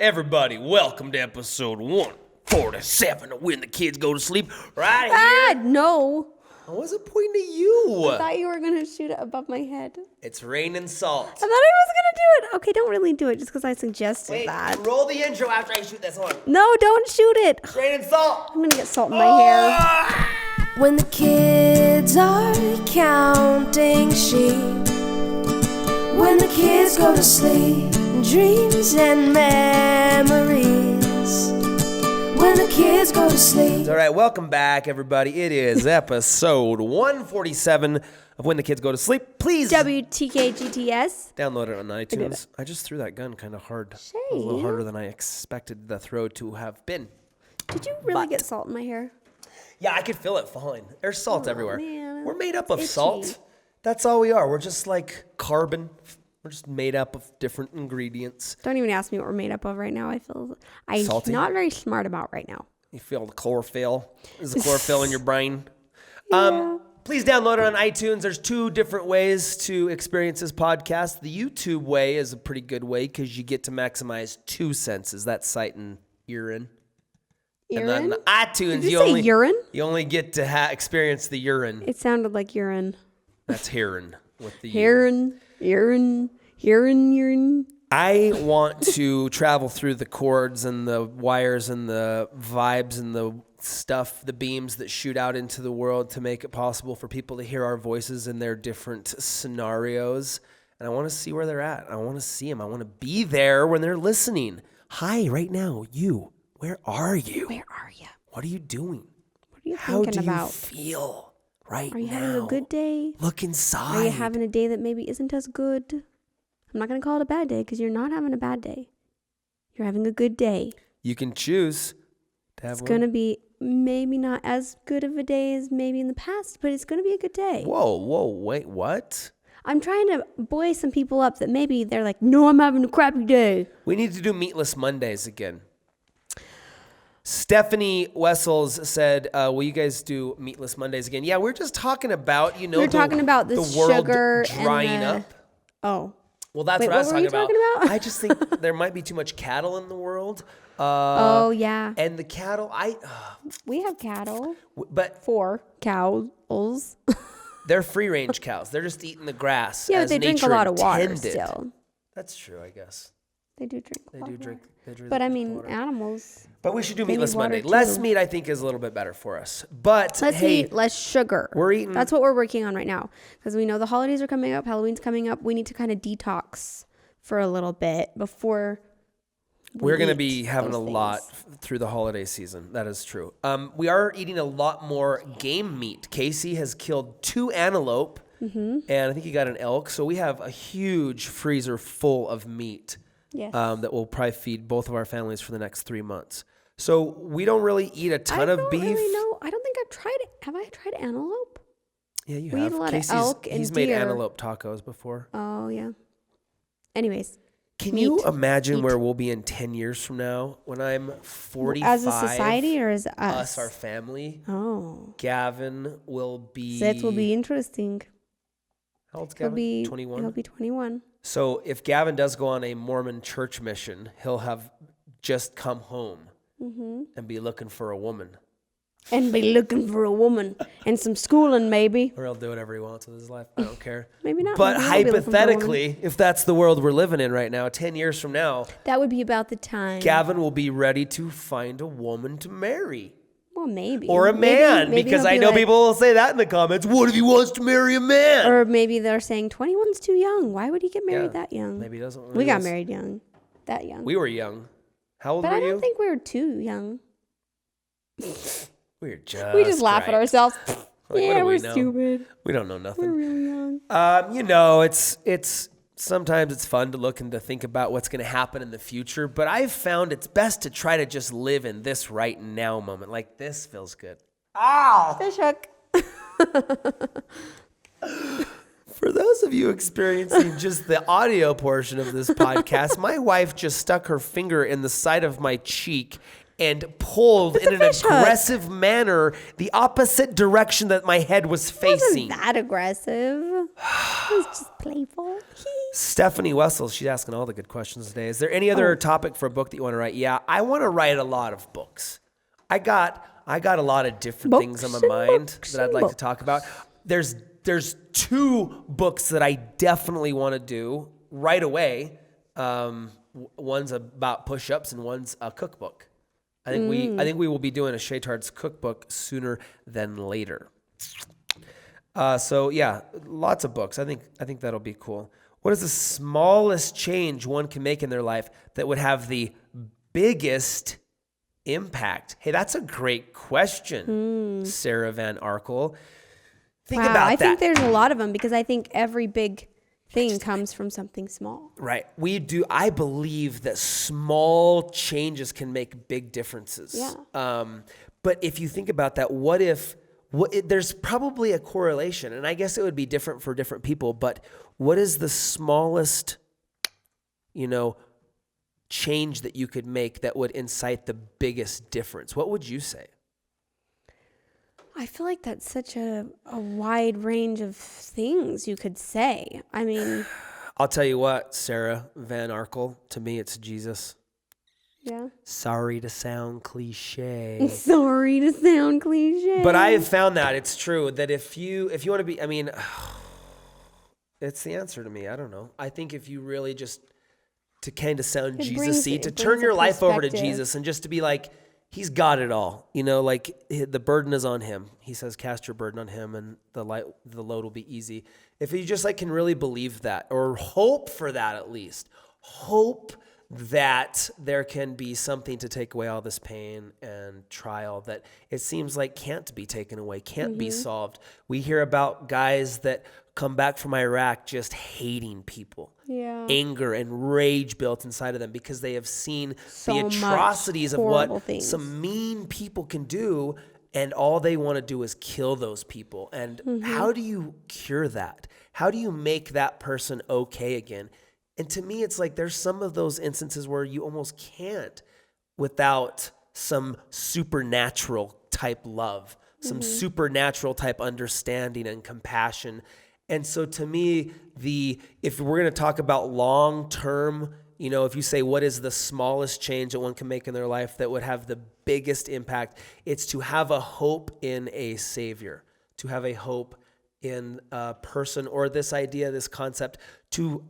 Everybody, welcome to episode 147 of When the Kids Go to Sleep. Right here. No. I wasn't pointing to you. I thought you were going to shoot it above my head. It's rain and salt. I thought I was going to do it. Okay, don't really do it just because I suggested that. Roll the intro after I shoot this one. No, don't shoot it. It's rain and salt. I'm going to get salt in my hair. When the kids are counting sheep, when the kids go to sleep, dreams and memories, when the kids go to sleep. All right, welcome back, everybody. It is episode 147 of When the Kids Go to Sleep. Please WTKGTS. download it on iTunes. I just threw that gun kind of hard. Shay. A little harder than I expected the throw to have been. Did you really get salt in my hair? Yeah, I could feel it falling. There's salt everywhere. Man, We're made up of itchy. salt. That's all we are. We're just like carbon. We're just made up of different ingredients. Don't even ask me what we're made up of right now. I'm Salty? not very smart about right now. You feel the chlorophyll. Is the chlorophyll in your brain? Yeah. Please download it on iTunes. There's two different ways to experience this podcast. The YouTube way is a pretty good way because you get to maximize two senses. That's sight and urine. And then the iTunes, Did you say urine? You only get to experience the urine. It sounded like urine. That's hearing with the Urine. I want to travel through the cords and the wires and the vibes and the stuff, the beams that shoot out into the world to make it possible for people to hear our voices in their different scenarios. And I want to see where they're at. I want to see them. I want to be there when they're listening. Hi, right now, you. Where are you? Where are you? What are you doing? What are you How thinking do about? you feel right now? Are you having a good day? Look inside. Are you having a day that maybe isn't as good? I'm not going to call it a bad day because you're not having a bad day. You're having a good day. You can choose to have It's going to be maybe not as good of a day as maybe in the past, but it's going to be a good day. Whoa, wait, what? I'm trying to buoy some people up that maybe they're like, no, I'm having a crappy day. We need to do Meatless Mondays again. Stephanie Wessels said, will you guys do Meatless Mondays again? Yeah, we're just talking about, We're talking about the world sugar drying and up. Oh. Well, that's Wait, what I was what were talking you about. talking about? I just think there might be too much cattle in the world. Oh, yeah. And the cattle, We have cattle. but 4 cows. they're free-range cows. They're just eating the grass. Yeah, but as they drink a nature lot of water intended. still. That's true, I guess. They do drink a lot They of drink. water. They drink But I the mean, water. animals. But we should do they need Meatless water Monday. too. Less meat, I think, is a little bit better for us. But Less hey, meat, less sugar. we're eating. That's what we're working on right now. Because we know the holidays are coming up. Halloween's coming up. We need to kind of detox for a little bit before We're going to eat be having a those lot things. through the holiday season. That is true. We are eating a lot more game meat. Casey has killed 2 antelope, and I think he got an elk. So we have a huge freezer full of meat Yes. that will probably feed both of our families for the next 3 months. So we don't really eat a ton of beef. I don't really know. I don't think I've tried it. Have I tried antelope? Yeah, you We have. eat a lot of Casey's, elk and he's made deer. antelope tacos before. Oh, yeah. Anyways. Can Meat. you imagine Meat. where we'll be in 10 years from now when I'm 45? As a society or as us? Us, our family. Oh. Gavin will be... That will be interesting. How old's He'll Gavin? be 21? He'll be 21. So if Gavin does go on a Mormon church mission, he'll have just come home and be looking for a woman. And be looking for a woman and some schooling, maybe. Or he'll do whatever he wants with his life. I don't care. Maybe not. But Maybe he'll be looking for a woman. hypothetically, if that's the world we're living in right now, 10 years from now, That would be about the time. Gavin will be ready to find a woman to marry. Well, maybe. Or a man, Maybe because he'll I be know like- people will say that in the comments. What if he wants to marry a man? Or maybe they're saying 21's too young. Why would he get married Yeah, that young? Maybe he doesn't. We got married young. That young. We were young. How old but were I you? don't think we were too young. We were just We just laugh at right. ourselves. what do Yeah, we we're know? stupid. We don't know We're nothing. really young. It's sometimes it's fun to look and to think about what's going to happen in the future, but I've found it's best to try to just live in this right now moment. Like, this feels good. Ow! Fish hook. For those of you experiencing just the audio portion of this podcast, my wife just stuck her finger in the side of my cheek and pulled in an fish hook? aggressive manner the opposite direction that my head was It facing. wasn't that aggressive. It was just playful. Stephanie Wessel, she's asking all the good questions today. Is there any other topic for a book that you want to write? Yeah, I want to write a lot of books. I got a lot of different things on my mind that I'd like to talk about. There's 2 books that I definitely want to do right away. One's about push-ups and one's a cookbook. I think we will be doing a Shaytard's cookbook sooner than later. So yeah, lots of books. I think that'll be cool. What is the smallest change one can make in their life that would have the biggest impact? Hey, that's a great question, Sarah Van Arkel. Think about that. I think there's a lot of them because I think every big thing comes from something small. Right. I believe that small changes can make big differences. Yeah. But if you think about that, there's probably a correlation, and I guess it would be different for different people, but what is the smallest, change that you could make that would incite the biggest difference? What would you say? I feel like that's such a wide range of things you could say. I mean, I'll tell you what, Sarah Van Arkel, to me, it's Jesus. yeah. Sorry to sound cliche. Sorry to sound cliche. But I have found that it's true that if you want to be, it's the answer to me. I don't know. I think if you really just to kind of sound Jesus-y, to turn your life over to Jesus and just to be like, he's got it all. Like the burden is on him. He says, cast your burden on him and the load will be easy. If you just can really believe that or hope for that, at least hope that there can be something to take away all this pain and trial that it seems like can't be taken away, can't be solved. We hear about guys that come back from Iraq just hating people. Yeah. Anger and rage built inside of them because they have seen So the atrocities of what things. some mean people can do, and all they want to do is kill those people. And how do you cure that? How do you make that person okay again? And to me, it's like there's some of those instances where you almost can't without some supernatural type love, some supernatural type understanding and compassion. And so to me, if we're going to talk about long-term, if you say what is the smallest change that one can make in their life that would have the biggest impact, it's to have a hope in a Savior, to have a hope in a person or this idea, this concept, to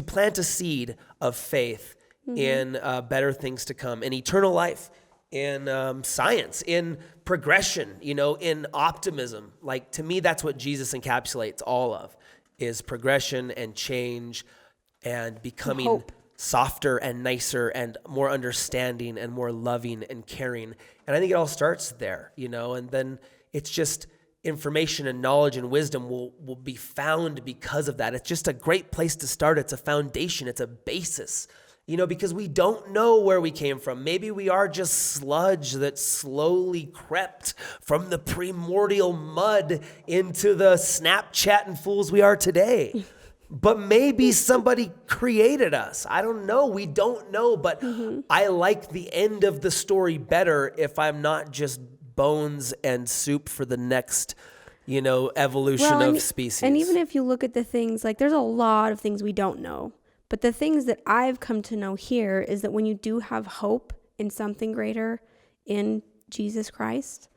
plant a seed of faith in better things to come, in eternal life, in science, in progression, in optimism. Like, to me, that's what Jesus encapsulates all of, is progression and change and becoming Hope. softer and nicer and more understanding and more loving and caring. And I think it all starts there, and then it's just information and knowledge and wisdom will be found because of that. It's just a great place to start. It's a foundation. It's a basis, because we don't know where we came from. Maybe we are just sludge that slowly crept from the primordial mud into the Snapchat and fools we are today. But maybe somebody created us. I don't know. We don't know. But I like the end of the story better if I'm not just bones and soup for the next, evolution of species. And even if you look at the things, there's a lot of things we don't know. But the things that I've come to know here is that when you do have hope in something greater, in Jesus Christ,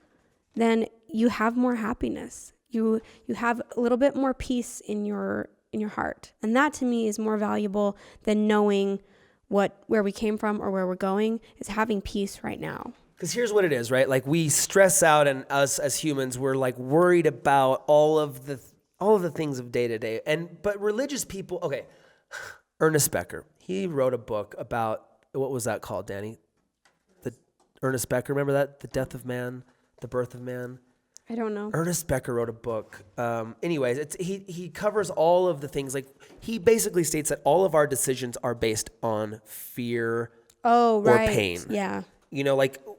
then you have more happiness. You have a little bit more peace in your heart. And that to me is more valuable than knowing where we came from or where we're going, is having peace right now. Because here's what it is, right? We stress out, and us as humans, we're worried about all of the things of day to day. But religious people, okay, Ernest Becker, he wrote a book about, what was that called, Danny? Ernest Becker, remember that? The Death of Man, The Birth of Man. I don't know. Ernest Becker wrote a book. Anyways, he covers all of the things. He basically states that all of our decisions are based on fear or pain. Yeah.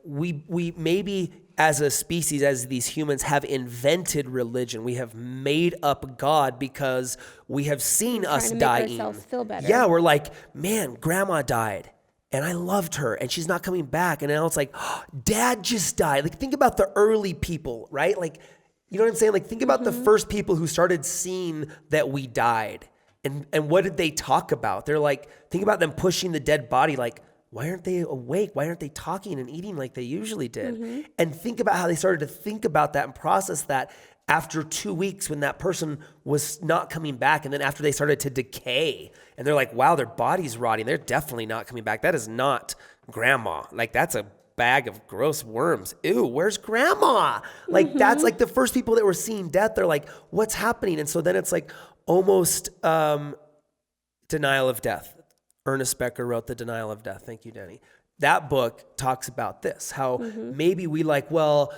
We maybe as a species, as these humans, have invented religion. We have made up God because we have seen us dying. Make ourselves feel better. Yeah, we're like, man, grandma died. and I loved her and she's not coming back. And now it's like, oh, Dad just died. Like, think about the early people, right? Like, you know what I'm saying? Like, think about the first people who started seeing that we died. And what did they talk about? They're like, think about them pushing the dead body. Like, why aren't they awake? Why aren't they talking and eating like they usually did? And think about how they started to think about that and process that after 2 weeks when that person was not coming back. And then after they started to decay and they're like, wow, their body's rotting. They're definitely not coming back. That is not grandma. Like, that's a bag of gross worms. Ew, where's grandma? Like, that's like the first people that were seeing death. They're like, what's happening? And so then it's like almost denial of death. Ernest Becker wrote The Denial of Death. Thank you, Denny. That book talks about this, how maybe we like, well,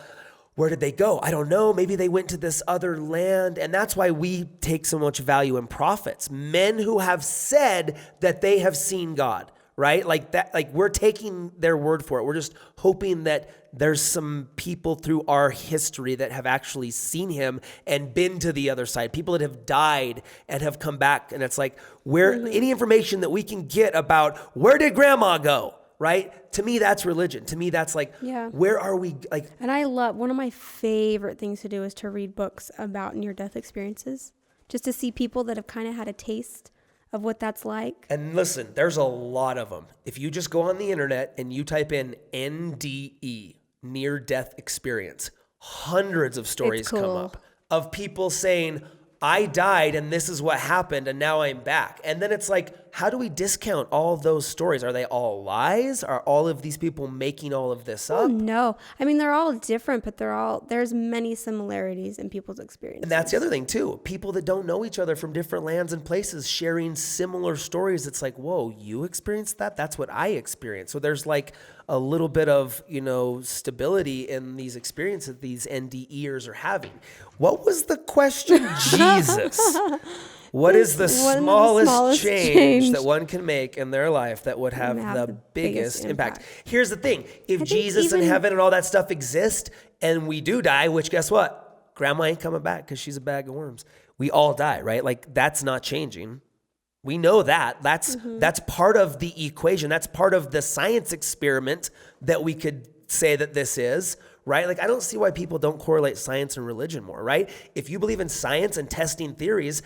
where did they go? I don't know. Maybe they went to this other land. And that's why we take so much value in prophets. Men who have said that they have seen God, right? Like that, like we're taking their word for it. We're just hoping that there's some people through our history that have actually seen him and been to the other side. People that have died and have come back. And it's like, where any information that we can get about where did grandma go? Right? To me, that's religion. To me, that's like, where are we? Like, and I love, one of my favorite things to do is to read books about near-death experiences, just to see people that have kind of had a taste of what that's like. And listen, there's a lot of them. If you just go on the internet and you type in NDE, near-death experience, hundreds of stories come up of people saying, I died and this is what happened and now I'm back. And then it's like, how do we discount all of those stories? Are they all lies? Are all of these people making all of this up? Oh, no. I mean, they're all different, but there's many similarities in people's experiences. And that's the other thing too. People that don't know each other from different lands and places sharing similar stories. It's like, whoa, you experienced that? That's what I experienced. So there's like a little bit of, stability in these experiences these NDEers are having. What was the question? Jesus. What is the smallest change that one can make in their life that would have the biggest impact? Here's the thing. If Jesus and heaven and all that stuff exist and we do die, which guess what? Grandma ain't coming back because she's a bag of worms. We all die, right? Like, that's not changing. We know that. That's part of the equation. That's part of the science experiment that we could say that this is, right? Like, I don't see why people don't correlate science and religion more, right? If you believe in science and testing theories,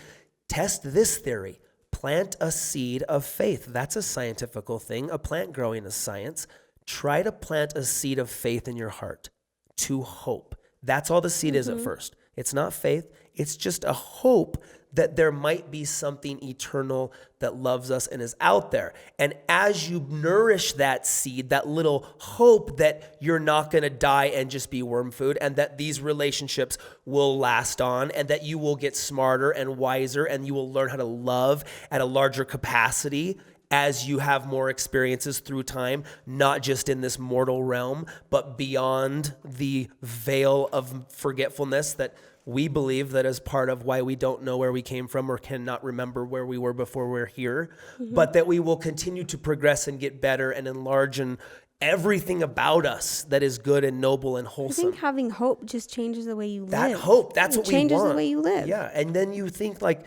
test this theory. Plant a seed of faith. That's a scientific thing. A plant growing is science. Try to plant a seed of faith in your heart to hope. That's all the seed is at first. It's not faith. It's just a hope that there might be something eternal that loves us and is out there. And as you nourish that seed, that little hope that you're not going to die and just be worm food, and that these relationships will last on, and that you will get smarter and wiser, and you will learn how to love at a larger capacity as you have more experiences through time, not just in this mortal realm, but beyond the veil of forgetfulness that we believe that is part of why we don't know where we came from or cannot remember where we were before we're here, but that we will continue to progress and get better and enlarge and everything about us that is good and noble and wholesome. I think having hope just changes the way you live. That hope, that's what we want. It changes the way you live. Yeah, and then you think like,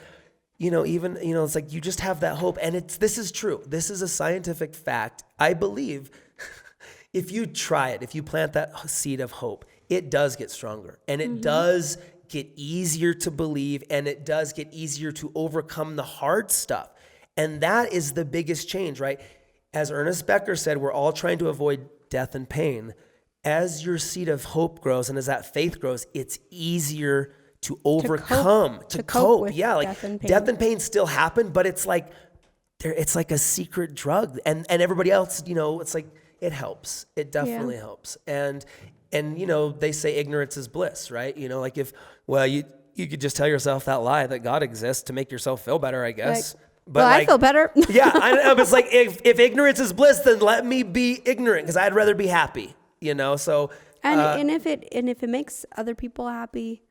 it's like you just have that hope. And this is true. This is a scientific fact. I believe if you try it, if you plant that seed of hope, it does get stronger and it does get easier to believe, and it does get easier to overcome the hard stuff. And that is the biggest change, right? As Ernest Becker said, we're all trying to avoid death and pain. As your seed of hope grows and as that faith grows, it's easier to overcome, to cope. With death and pain still happen, but it's like a secret drug. And everybody else, it's like it helps. It definitely helps. And they say ignorance is bliss, right? Like you could just tell yourself that lie that God exists to make yourself feel better, I guess. But I feel better. Yeah, I know. It's like if ignorance is bliss, then let me be ignorant because I'd rather be happy. So and if it makes other people happy,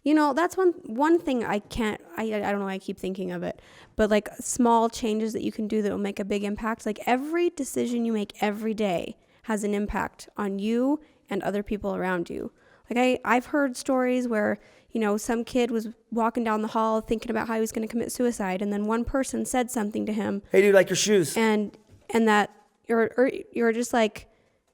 that's one thing I don't know why I keep thinking of it, but like small changes that you can do that will make a big impact. Like every decision you make every day has an impact on you and other people around you. Like I've heard stories where, some kid was walking down the hall thinking about how he was going to commit suicide. And then one person said something to him. Hey dude, like your shoes. And that, or you're just like,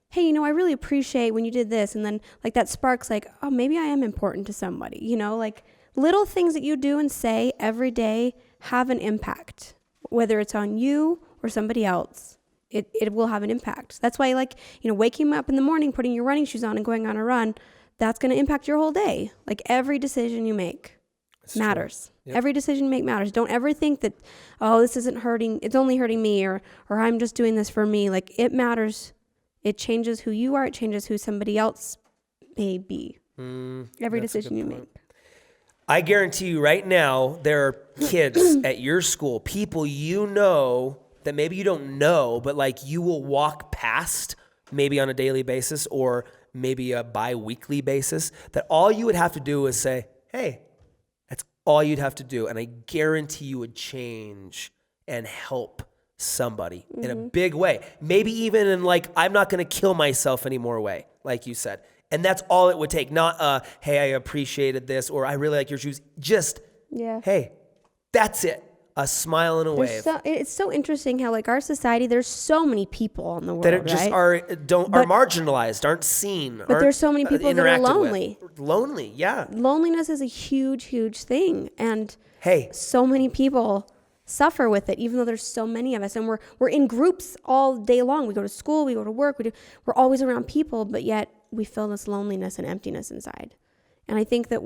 hey, I really appreciate when you did this. And then like that sparks like, oh, maybe I am important to somebody, like little things that you do and say every day have an impact, whether it's on you or somebody else. It will have an impact. That's why like, waking up in the morning, putting your running shoes on and going on a run, that's going to impact your whole day. Like every decision you make matters. Yep. Every decision you make matters. Don't ever think that, oh, this isn't hurting. It's only hurting me or I'm just doing this for me. Like it matters. It changes who you are. It changes who somebody else may be. Every decision you make. I guarantee you right now, there are kids at your school, people that maybe you don't know, but like you will walk past maybe on a daily basis or maybe a bi-weekly basis, that all you would have to do is say, hey, that's all you'd have to do. And I guarantee you would change and help somebody in a big way. Maybe even in like, I'm not going to kill myself anymore way, like you said. And that's all it would take. Not, hey, I appreciated this, or I really like your shoes. Just, hey, that's it. A smile and a wave. It's so interesting how like our society, there's so many people in the world that are just are marginalized, aren't seen. But there's so many people that are lonely. Lonely, yeah. Loneliness is a huge, huge thing, and so many people suffer with it, even though there's so many of us, and we're in groups all day long. We go to school, we go to work, we're always around people, but yet we feel this loneliness and emptiness inside. And I think that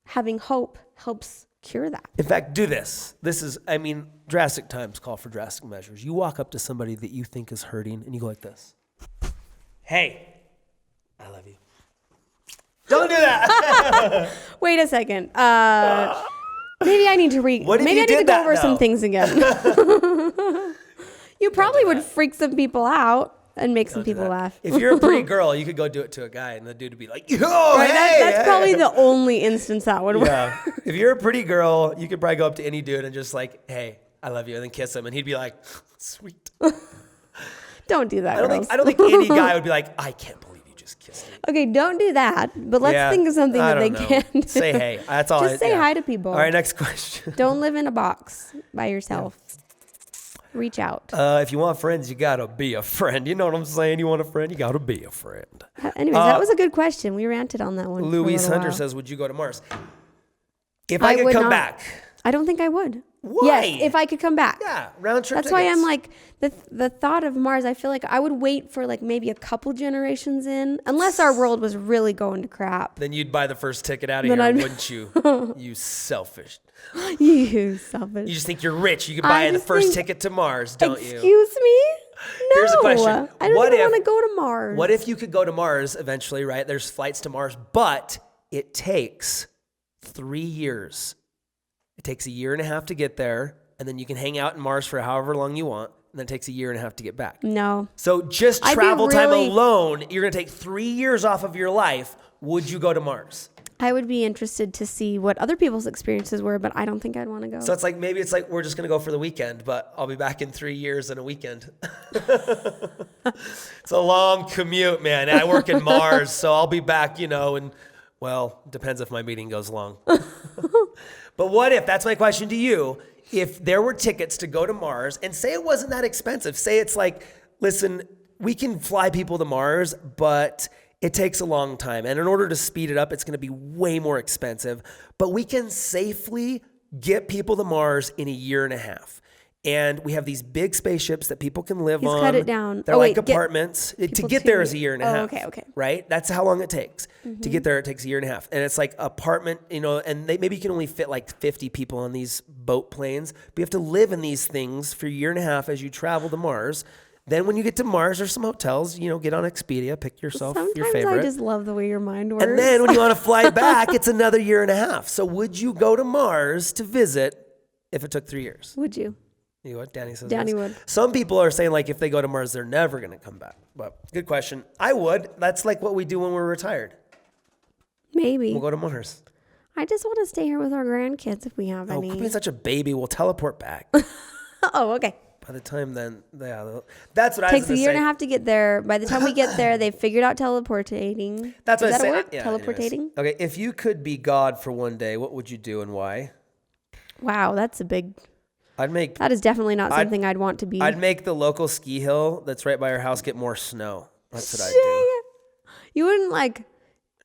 having hope helps cure that. In fact, do this. This is, drastic times call for drastic measures. You walk up to somebody that you think is hurting and you go like this. Hey, I love you. Don't do that. Wait a second. Maybe I need to go over some things again. You probably would freak some people out and make some people laugh. If you're a pretty girl, you could go do it to a guy and the dude would be like, that's probably the only instance that would work. Yeah. If you're a pretty girl, you could probably go up to any dude and just like, hey, I love you, and then kiss him, and he'd be like, sweet. Don't do that. I don't think any guy would be like, I can't believe you just kissed me. Okay, don't do that. But let's think of something that they can do. Say hey. That's all. Just say hi to people. All right, next question. Don't live in a box by yourself. Reach out. If you want friends, you gotta be a friend. You know what I'm saying? You want a friend, you gotta be a friend. Anyways, that was a good question. We ranted on that one. Louise Hunter says, would you go to Mars? If I could come back. I don't think I would. Why? Yes, if I could come back. Yeah, round trip That's tickets. why I'm like, the thought of Mars, I feel like I would wait for like maybe a couple generations in, unless our world was really going to crap. Then you'd buy the first ticket out of here, wouldn't you? You selfish. You selfish. You just think you're rich. You could buy the first ticket to Mars, don't you? Excuse me? No. Here's a question. I don't even want to go to Mars. What if you could go to Mars eventually, right? There's flights to Mars, but it takes 3 years. It takes 1.5 years to get there, and then you can hang out in Mars for however long you want, and then it takes 1.5 years to get back. No. So just travel time alone, you're going to take 3 years off of your life. Would you go to Mars? I would be interested to see what other people's experiences were, but I don't think I'd want to go. So maybe it's like we're just going to go for the weekend, but I'll be back in 3 years and a weekend. It's a long commute, man. I work in Mars, so I'll be back, and depends if my meeting goes long. But what if, that's my question to you, if there were tickets to go to Mars, and say it wasn't that expensive, say it's like, listen, we can fly people to Mars, but it takes a long time. And in order to speed it up, it's going to be way more expensive. But we can safely get people to Mars in 1.5 years. And we have these big spaceships that people can live on. Cut it down. They're like apartments. To get there is 1.5 years. Oh, okay. Right? That's how long it takes. Mm-hmm. To get there, it takes 1.5 years. And it's like apartment, and maybe you can only fit like 50 people on these boat planes. But you have to live in these things for 1.5 years as you travel to Mars. Then when you get to Mars, there's some hotels, get on Expedia, pick yourself your favorite. Sometimes I just love the way your mind works. And then when you want to fly back, it's another 1.5 years. So would you go to Mars to visit if it took 3 years? Would you? You would? Danny says Danny yes. would. Some people are saying like if they go to Mars, they're never going to come back. But good question. I would. That's like what we do when we're retired. Maybe. We'll go to Mars. I just want to stay here with our grandkids if we have any. Quit being such a baby. We'll teleport back. Oh, okay. By the time then, that's what I was going to say. Takes 1.5 years to get there. By the time we get there, they've figured out teleportating. That's what I say. Word? Yeah, teleportating? Anyways. Okay, if you could be God for one day, what would you do and why? Wow, that's a big... That is definitely not something I'd want to be. I'd make the local ski hill that's right by our house get more snow. That's what I'd do. You wouldn't like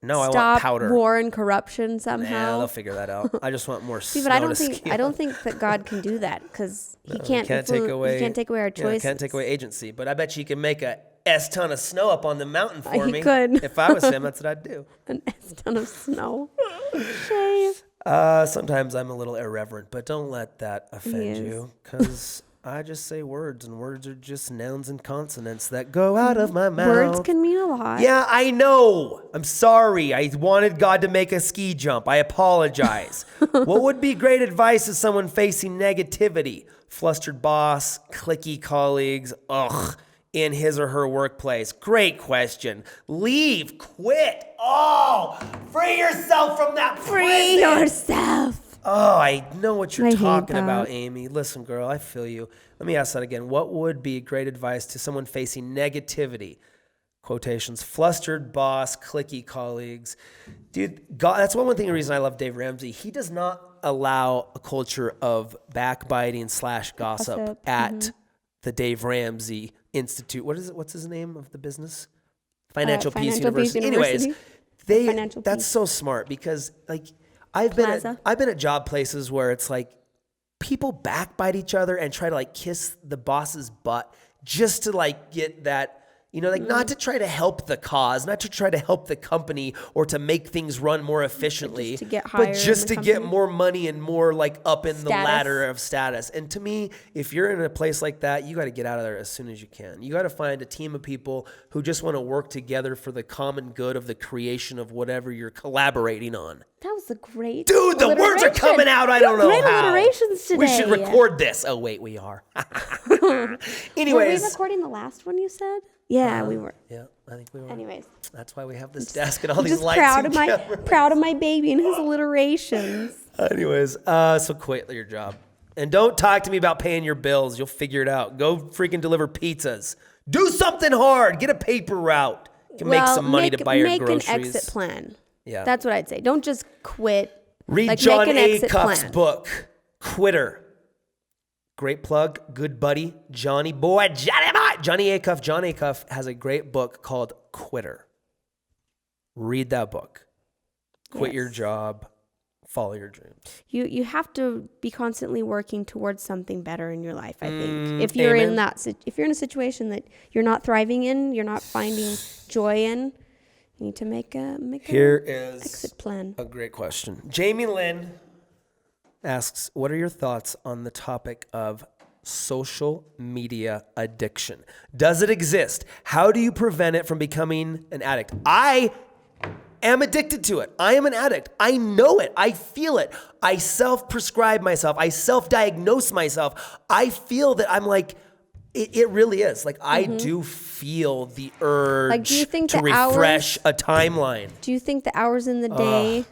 No, I want stop powder. war and corruption somehow. Yeah, they'll figure that out. I just want more See, snow but to ski I don't think that God can do that because he can't take away our choices. He can't take away agency. But I bet you can make a S ton of snow up on the mountain for He me. could. If I was him, that's what I'd do. An S ton of snow. Shay. Sometimes I'm a little irreverent, but don't let that offend you, because I just say words, and words are just nouns and consonants that go out of my mouth. Words can mean a lot. Yeah, I know. I'm sorry. I wanted God to make a ski jump. I apologize. What would be great advice to someone facing negativity? Flustered boss, cliquey colleagues, in his or her workplace? Great question. Leave, quit. Free yourself from that prison. Free yourself. Oh, I know what you're I hate talking that. about, Amy. Listen, girl, I feel you. Let me ask that again. What would be great advice to someone facing negativity? Quotations, flustered boss, cliquey colleagues. Dude, God, that's one thing, the reason I love Dave Ramsey. He does not allow a culture of backbiting / gossip at the Dave Ramsey Institute. What is it? What's his name of the business? Financial Peace University. Anyways, that's so smart, because like I've been at job places where it's like people backbite each other and try to like kiss the boss's butt just to like get that, not to try to help the cause, not to try to help the company or to make things run more efficiently, just to get higher but just to in the get company. more money and more like up in the Status. ladder of status. And to me, if you're in a place like that, you got to get out of there as soon as you can. You got to find a team of people who just want to work together for the common good of the creation of whatever you're collaborating on. That was a great Dude, the words are coming out. I don't know great how. alliterations today. We should record this. Oh, wait, we are. Anyways. Were we recording the last one you said? Yeah, we were. Yeah, I think we were. Anyways. That's why we have this desk and all these Just lights and cameras. proud of my baby and his alliterations. Anyways, so quit your job. And don't talk to me about paying your bills. You'll figure it out. Go freaking deliver pizzas. Do something hard. Get a paper route. You can make some money to buy your groceries. Make an exit plan. Yeah. That's what I'd say. Don't just quit. Read John Acuff's book, Quitter. Great plug. Good buddy. Johnny boy. Johnny Acuff. John Acuff has a great book called Quitter. Read that book. Quit your job. Follow your dreams. You have to be constantly working towards something better in your life, I think. If you're in a situation that you're not thriving in, you're not finding joy in, you need to make an exit plan. A great question. Jamie Lynn asks, what are your thoughts on the topic of social media addiction? Does it exist? How do you prevent it from becoming an addict? I am addicted to it. I am an addict. I know it. I feel it. I self-prescribe myself. I self-diagnose myself. I feel that I'm like, it really is. Like, I do feel the urge to refresh a timeline. Do you think the hours in the day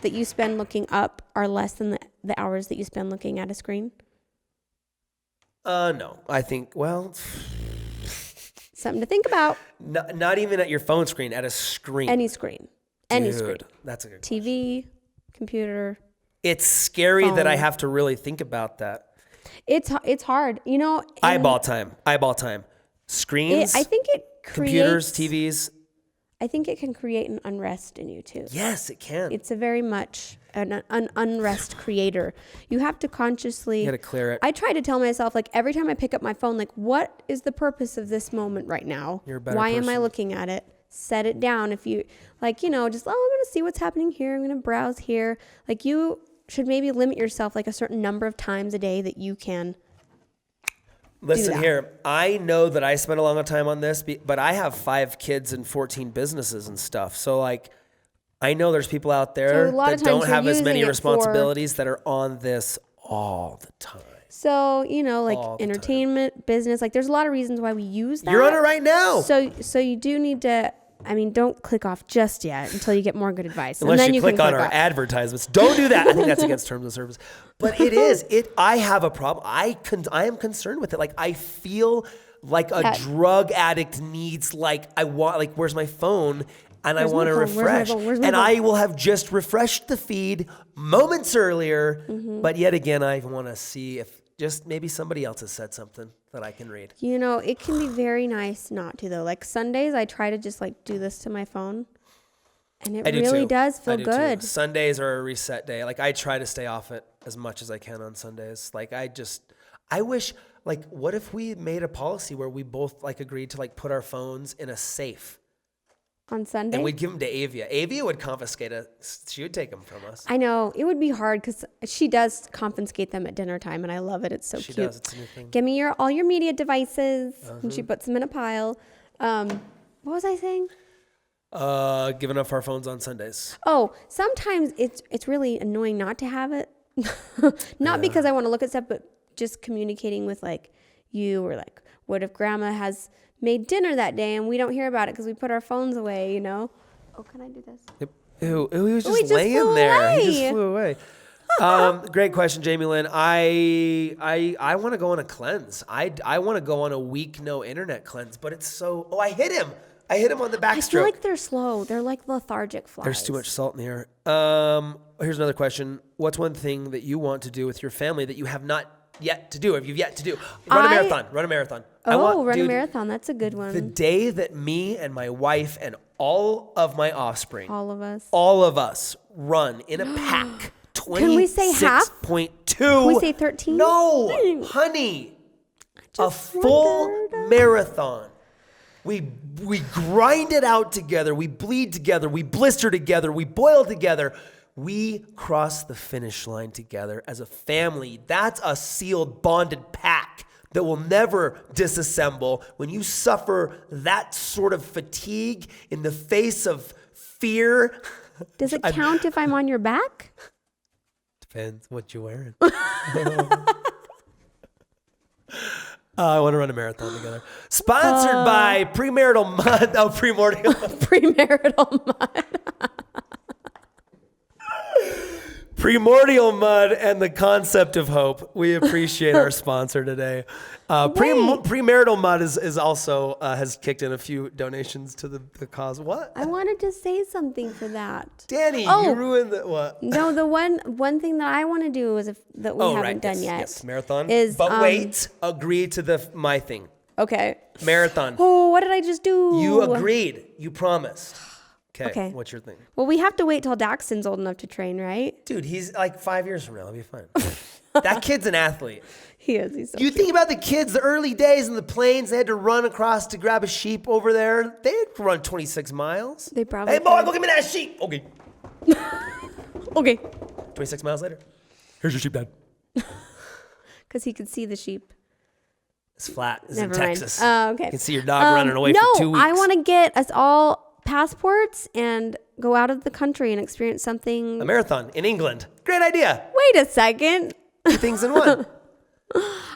that you spend looking up are less than the hours that you spend looking at a screen? No. I think, something to think about. Not even at your phone screen, at a screen. Any screen. Any Dude, screen. That's a good TV, computer. It's scary phone. that I have to really think about that. It's hard, Eyeball time. Screens. I think it computers, TVs. I think it can create an unrest in you too. Yes, it can. It's a very much an unrest creator. You have to consciously. You got to clear it. I try to tell myself, like, every time I pick up my phone, like, what is the purpose of this moment right now? You're a better Why am I person. looking at it? Set it down. If you like, just, I'm going to see what's happening here. I'm going to browse here. Like, you should maybe limit yourself like a certain number of times a day that you can. Listen here, I know that I spend a long time on this, but I have 5 kids and 14 businesses and stuff. So like, I know there's people out there that don't have as many responsibilities that are on this all the time. So, like entertainment, business, like there's a lot of reasons why we use that. You're on it right now. So you do need to, don't click off just yet until you get more good advice. Unless and then you click on our advertisements. Don't do that. I think that's against terms of service. But I have a problem. I am concerned with it. Like, I feel like a drug addict needs, where's my phone? And I want to refresh. And I will have just refreshed the feed moments earlier. But yet again, I want to see if just maybe somebody else has said something that I can read. You know, it can be very nice not to though. Like Sundays, I try to just like do this to my phone, and it really does feel good. Sundays are a reset day. Like I try to stay off it as much as I can on Sundays. Like I wish, like, what if we made a policy where we both like agreed to like put our phones in a safe on Sunday, and we'd give them to Avia. Avia would confiscate us. She would take them from us. I know it would be hard because she does confiscate them at dinner time, and I love it. It's so cute. She does. It's a new thing. Give me all your media devices, and she puts them in a pile. What was I saying? Giving up our phones on Sundays. Oh, sometimes it's really annoying not to have it. Not because I want to look at stuff, but just communicating with like you, or like, what if grandma has made dinner that day and we don't hear about it because we put our phones away, you know? Oh, can I do this? Yep. Ew, he was just laying there. He just flew away. Great question, Jamie Lynn. I want to go on a cleanse. I want to go on a week no internet cleanse, but it's so. Oh, I hit him on the backstroke. I feel like they're slow. They're like lethargic flies. There's too much salt in the air. Here's another question. What's one thing that you want to do with your family that you have not yet to do? Have you yet to do? Run a marathon. Run a marathon. That's a good one. The day that me and my wife and all of my offspring, all of us run in a pack. 26.2. Can we say half? 6.2. Can we say 13? No, honey. A full marathon. We grind it out together. We bleed together. We blister together. We boil together. We cross the finish line together as a family. That's a sealed, bonded pack that will never disassemble. When you suffer that sort of fatigue in the face of fear. Does it count if I'm on your back? Depends what you're wearing. I want to run a marathon together. Sponsored by Premarital Mud. Oh, Primordial. Premarital Mud. Primordial Mud and the Concept of Hope. We appreciate our sponsor today. Premarital Mud is also has kicked in a few donations to the cause. What? I wanted to say something for that. Danny, you ruined the what? No, the one thing that I want to do is that we haven't done yet. Yes, marathon. But wait, agree to my thing. Okay. Marathon. Oh, what did I just do? You agreed. You promised. Okay. What's your thing? Well, we have to wait till Daxton's old enough to train, right? Dude, he's like 5 years from now. He'll be fine. That kid's an athlete. He is. He's so You think about the kids, the early days in the plains, they had to run across to grab a sheep over there. They had to run 26 miles. They probably Hey, boy, look at me, that sheep. Okay. Okay. 26 miles later. Here's your sheep, Dad. Because he could see the sheep. It's flat. It's Never in mind. Texas. Okay. You can see your dog running away for 2 weeks. No, I want to get us all passports and go out of the country and experience something. A marathon in England. Great idea. Wait a second. 2 things in one.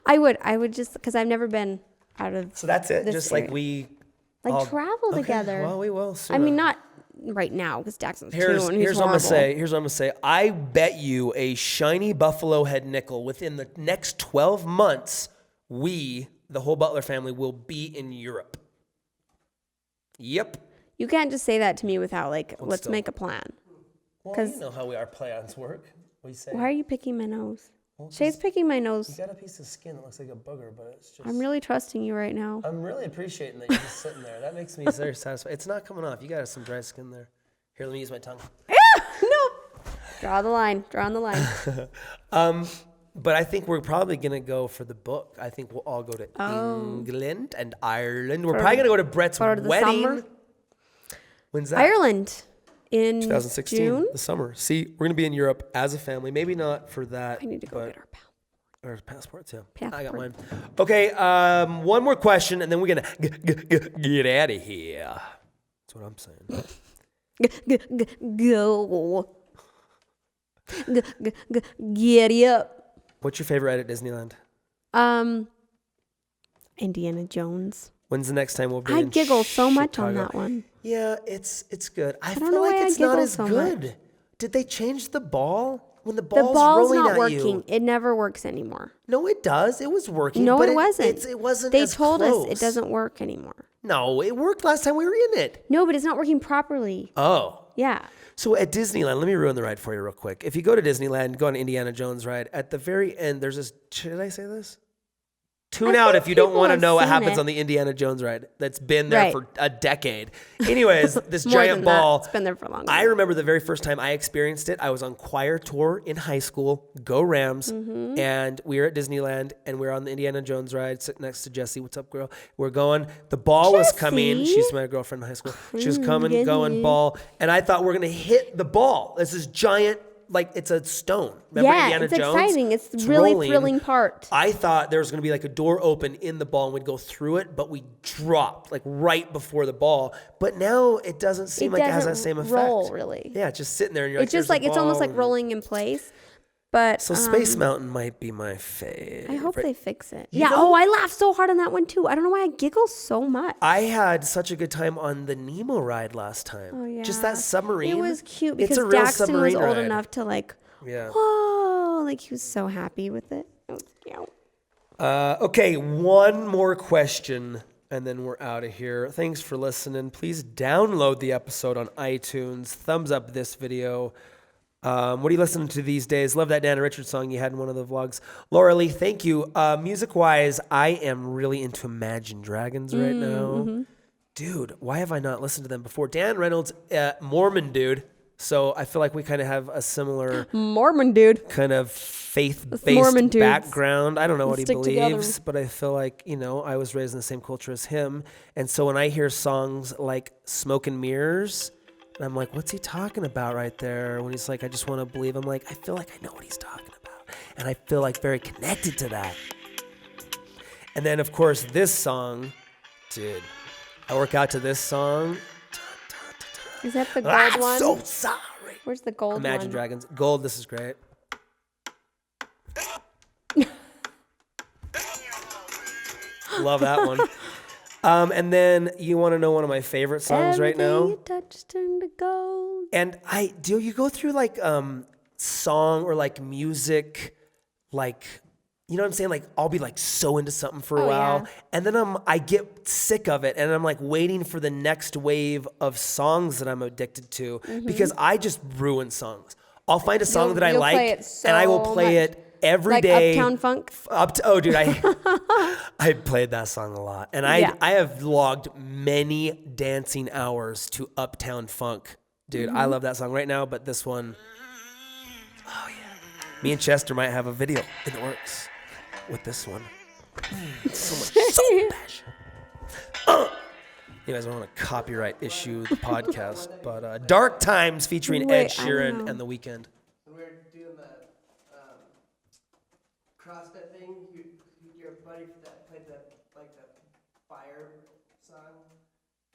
I would just, because I've never been out of. So that's it. Just area. like we travel together. Well, we will soon. I mean, not right now because Daxton's 2 and Here's what I'm gonna say. I bet you a shiny buffalo head nickel within the next 12 months, the whole Butler family, will be in Europe. Yep. You can't just say that to me without let's make a plan. Well, you know how our plans work. We say. Why are you picking my nose? Shay's picking my nose. You got a piece of skin that looks like a booger, but it's just. I'm really trusting you right now. I'm really appreciating that you're just sitting there. That makes me very satisfied. It's not coming off. You got some dry skin there. Here, let me use my tongue. No. Draw the line. Draw on the line. But I think we're probably going to go for the book. I think we'll all go to England and Ireland. We're probably going to go to Brett's wedding. Summer. When's that? Ireland in 2016, June. the summer. See, we're going to be in Europe as a family. Maybe not for that. I need to go get our passports, yeah. Passport. I got mine. Okay, one more question, and then we're going to get out of here. That's what I'm saying. Go. Get it up. What's your favorite ride at Disneyland? Indiana Jones. When's the next time we'll be I in giggle so much Chicago? on that one. Yeah, it's good. I don't feel know like why I it's not giggle as so good. much. Did they change the ball? When the The ball's ball's rolling not at working. you. It never works anymore. No, it does. It was working. No, but it wasn't. It wasn't. They as told close. us it doesn't work anymore. No, it worked last time we were in it. No, but it's not working properly. Oh. Yeah. So at Disneyland, let me ruin the ride for you real quick. If you go to Disneyland, go on Indiana Jones ride, at the very end, there's this, should I say this? Tune out if you don't want to know what happens on the Indiana Jones ride that's been there for a decade. Anyways, this giant ball. It's been there for longer. I remember the very first time I experienced it. I was on choir tour in high school, Go Rams, and we were at Disneyland, and we were on the Indiana Jones ride, sitting next to Jessie. What's up, girl? We're going. The ball was coming. She's my girlfriend in high school. She was coming, going, ball, and I thought we're going to hit the ball. This is giant. Like, it's a stone. Remember Indiana it's Jones? Exciting. It's really rolling. thrilling part. I thought there was going to be like a door open in the ball and we'd go through it, but we dropped like right before the ball. But now it doesn't seem like it has that same effect. Roll, really. Yeah, it's just sitting there and you're it's just like, it's almost like rolling in place. But so Space Mountain might be my favorite. I hope they fix it. I laughed so hard on that one too. I don't know why I giggle so much. I had such a good time on the Nemo ride last time. Oh yeah. Just that submarine. It was cute because it's a real Daxton was old ride. enough to like, yeah. Whoa, like he was so happy with it. It was cute. Okay, one more question and then we're out of here. Thanks for listening. Please download the episode on iTunes. Thumbs up this video. What are you listening to these days? Love that Dana Richards song you had in one of the vlogs. Laura Lee, thank you. Music-wise, I am really into Imagine Dragons right now. Dude, why have I not listened to them before? Dan Reynolds, Mormon dude. So I feel like we kind of have a similar Mormon dude kind of faith-based background. I don't know what he believes, together. but I feel like, I was raised in the same culture as him. And so when I hear songs like Smoke and Mirrors, and I'm like, what's he talking about right there? When he's like, I just want to believe. I'm like, I feel like I know what he's talking about. And I feel like very connected to that. And then, of course, this song, dude, I work out to this song. Is that the gold one? I'm so sorry. Where's the gold Imagine one? Dragons. Gold, this is great. Love that one. And then you want to know one of my favorite songs right now? You touch turned to gold. And you go through like song or like music, like, you know what I'm saying? Like I'll be like so into something for a while, and then I get sick of it, and I'm like waiting for the next wave of songs that I'm addicted to because I just ruin songs. I'll find a song that I like, and I will play it every day. Uptown Funk? Dude, I played that song a lot. And I have logged many dancing hours to Uptown Funk. Dude, I love that song right now, but this one, oh yeah. Me and Chester might have a video in the works with this one. So passion. Anyways, I don't want to copyright issue the podcast, but Dark Times featuring Ed Sheeran and The Weeknd. We're doing the CrossFit thing. Your buddy that played the fire song.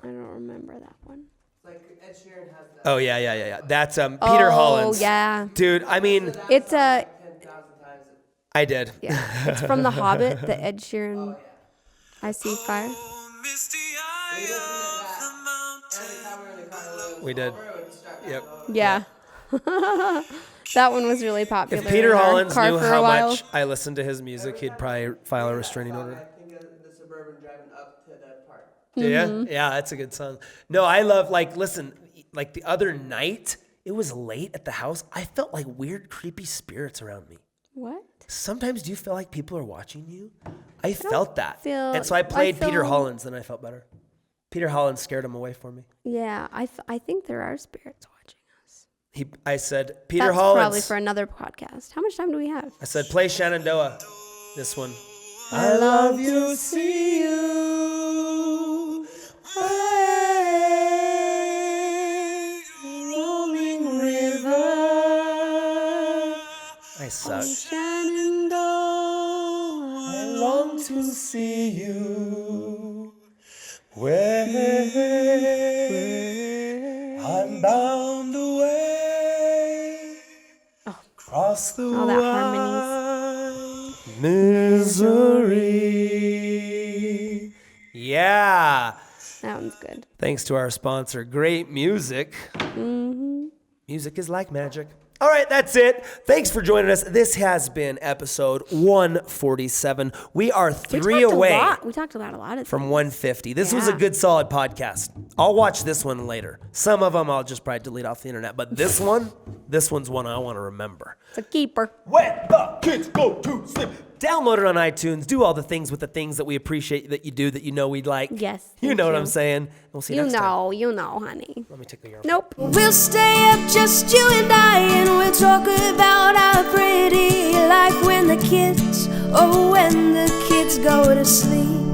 I don't remember that one. It's like Ed Sheeran has that. Oh yeah. That's Peter Hollins. Oh yeah. Dude, I mean, It's a 10,000 times. I did. yeah. It's from The Hobbit, the Ed Sheeran. I See Fire. We did. Yep. Yeah. That one was really popular. If Peter in our Hollins car knew for a how while. much I listened to his music, he'd probably file a restraining order. I think of the Suburban driving up to the park. Do you? Yeah, that's a good song. No, I love, listen, the other night, it was late at the house. I felt like weird, creepy spirits around me. What? Sometimes do you feel like people are watching you? I felt that. feel- And so I played I Peter feel- Hollins, then I felt better. Peter Hollins scared him away from me. Yeah, I think there are spirits watching us. I said, Peter That's Hollins. probably for another podcast. How much time do we have? I said, play Shenandoah. This one. I love you, see you. Rolling river. I suck. Shenandoah. I long to see you. Where I'm bound away. Cross the All that wide misery. Yeah. That one's good. Thanks to our sponsor, Great Music. Music is like magic. All right, that's it. Thanks for joining us. This has been episode 147. We are three away We talked about a lot of from things. 150. This was a good, solid podcast. I'll watch this one later. Some of them I'll just probably delete off the internet. But this one's one I want to remember. It's a keeper. When the kids go to sleep. Download it on iTunes. Do all the things with the things that we appreciate that you do that you know we'd like. Yes. You thank know what I'm saying. We'll see you next time. You know, honey. Let me tickle your Nope. We'll stay up, just you and I, and we'll talk about our pretty life when the kids, oh, when the kids go to sleep.